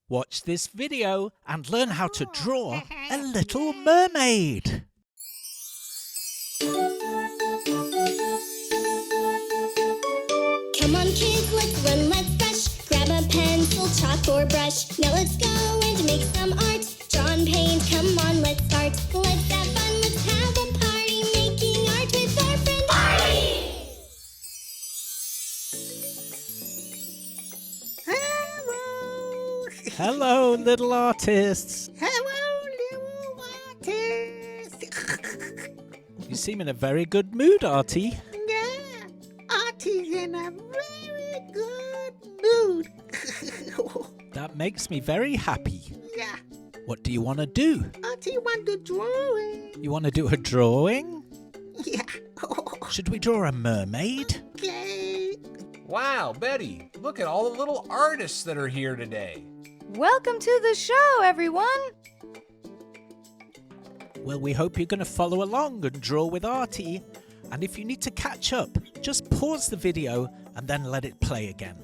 Watch this video and learn how to draw a Little Mermaid. Come on kids, let's run, let's brush. Grab a pencil, chalk or brush. Now let's go and make some art. Draw and paint, come on, let's start. Let's have fun, let's have a party. Making art with our friend Artie. Hello! Hello, little artists. Hello, little artist! You seem in a very good mood, Artie. Yeah, Artie's in a very good mood. That makes me very happy. Yeah, What do you want to do? Artie want to drawing. You want to do a drawing? Yeah. Should we draw a mermaid? Okay. Wow, Betty, look at all the little artists that are here today. Welcome to the show, everyone! Well, we hope you're going to follow along and draw with Artie. And if you need to catch up, just pause the video and then let it play again.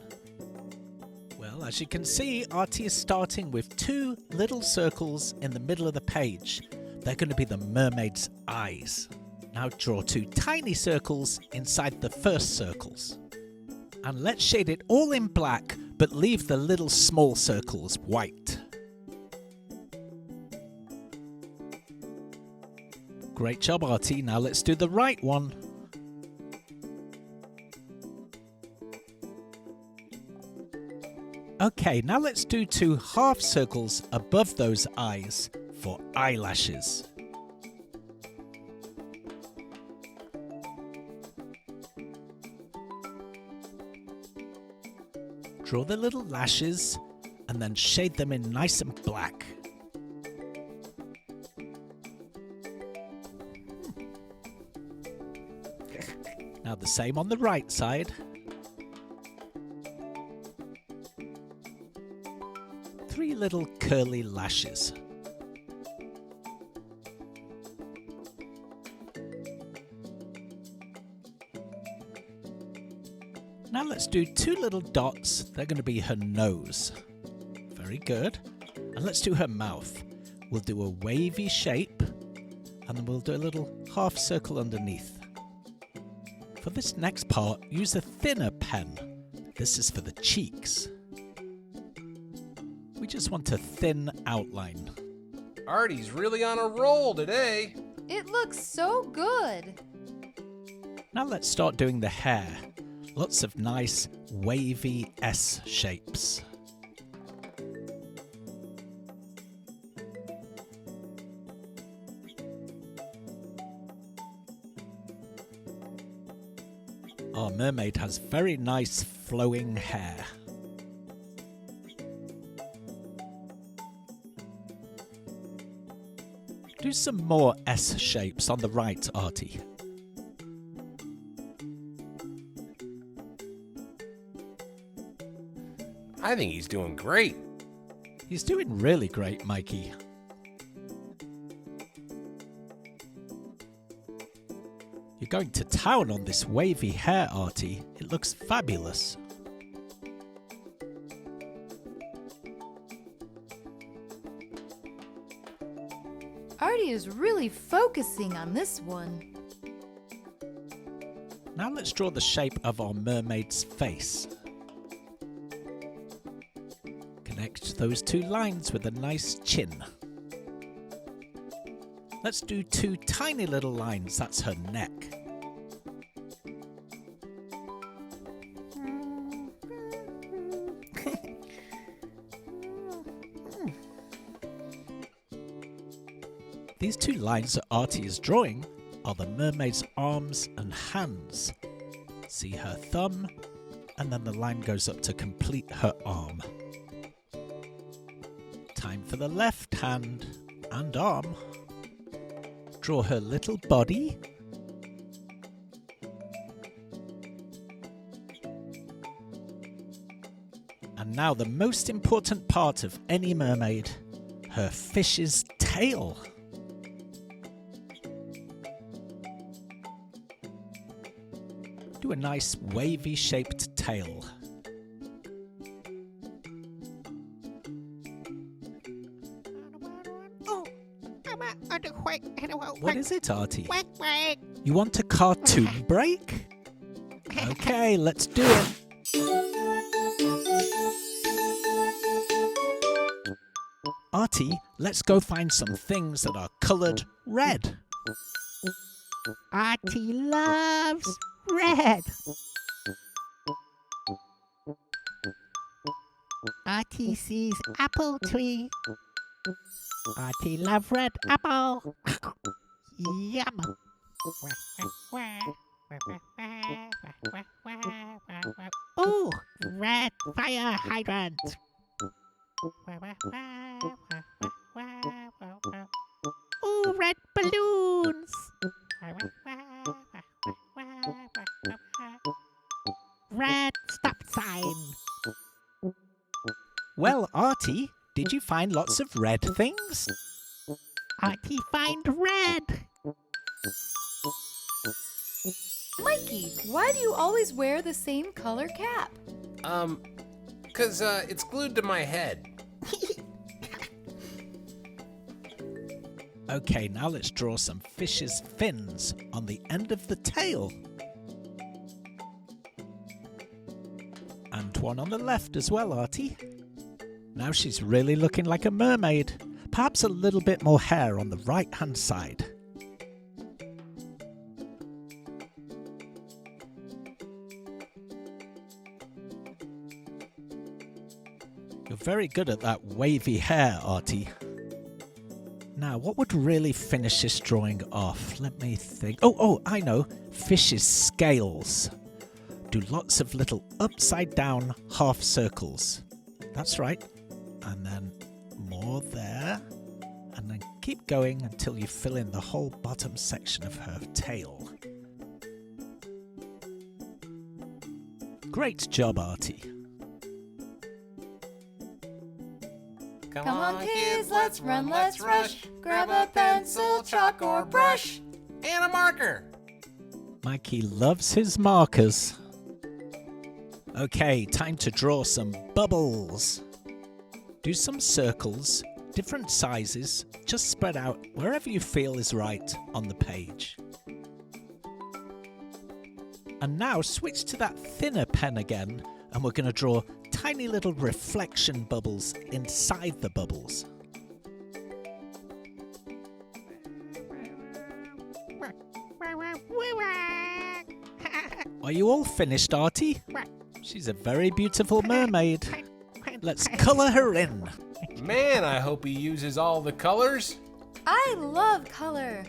Well, as you can see, Artie is starting with two little circles in the middle of the page. They're going to be the mermaid's eyes. Now draw two tiny circles inside the first circles. And let's shade it all in black, but leave the little small circles white. Great job, Artie. Now let's do the right one. Okay, now let's do two half circles above those eyes for eyelashes. Draw the little lashes and then shade them in nice and black. Now the same on the right side. Three little curly lashes. Now let's do two little dots. They're going to be her nose. Very good. And let's do her mouth. We'll do a wavy shape and then we'll do a little half circle underneath. For this next part, use a thinner pen. This is for the cheeks. We just want a thin outline. Artie's really on a roll today. It looks so good! Now let's start doing the hair. Lots of nice wavy S shapes. Our mermaid has very nice flowing hair. Do some more S shapes on the right, Artie. I think he's doing great. He's doing really great, Mikey. You're going to town on this wavy hair, Artie. It looks fabulous. Artie is really focusing on this one. Now let's draw the shape of our mermaid's face. Connect those two lines with a nice chin. Let's do two tiny little lines, that's her neck. These two lines that Artie is drawing are the mermaid's arms and hands. See her thumb, and then the line goes up to complete her arm. Time for the left hand and arm. Draw her little body. And now the most important part of any mermaid, her fish's tail. Do a nice wavy shaped tail. What is it, Artie? Quack, quack. You want a cartoon break? Okay, let's do it. Artie, let's go find some things that are coloured red. Artie loves red. Artie sees apple tree. Artie love red apple. Yum. Ooh, red fire hydrant. Ooh, red balloons. Red stop sign. Well, Artie, did you find lots of red things? Artie find red. Mikey, why do you always wear the same color cap? 'Cause it's glued to my head. Okay, now let's draw some fish's fins on the end of the tail. And one on the left as well, Artie. Now she's really looking like a mermaid. Perhaps a little bit more hair on the right-hand side. You're very good at that wavy hair, Artie. Now, what would really finish this drawing off? Let me think. Oh, I know. Fish's scales. Do lots of little upside down half circles. That's right. And then more there. And then keep going until you fill in the whole bottom section of her tail. Great job, Artie. Come on, kids, let's run, let's rush. Grab a pencil, chalk, or brush. And a marker. Mikey loves his markers. Okay, time to draw some bubbles. Do some circles, different sizes, just spread out wherever you feel is right on the page. And now switch to that thinner pen again, and we're going to draw tiny little reflection bubbles inside the bubbles. Are you all finished, Artie? She's a very beautiful mermaid. Let's colour her in. Man, I hope he uses all the colors. I love color.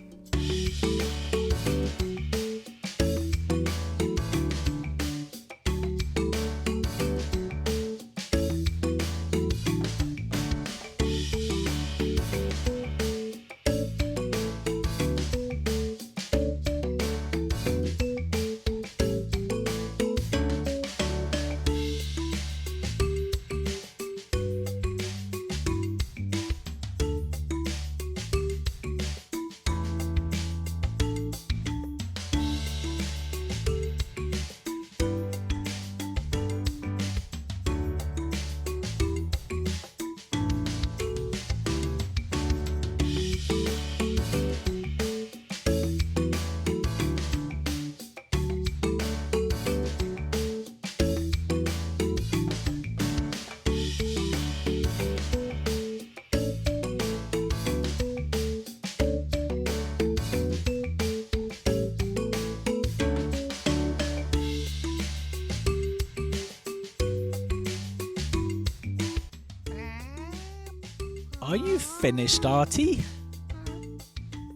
Are you finished, Artie?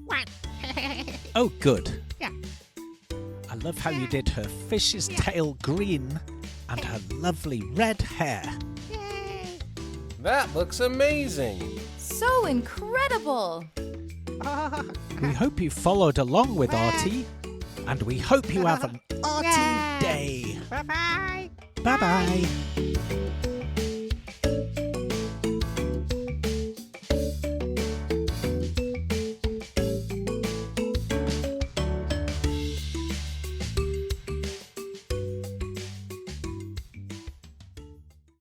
What? Oh, good. Yeah. I love how you did her fish's tail green and her lovely red hair. Yay. That looks amazing. So incredible. Oh, We hope you followed along with Artie, and we hope you have an Artie Yay. day. bye-bye. Bye-bye.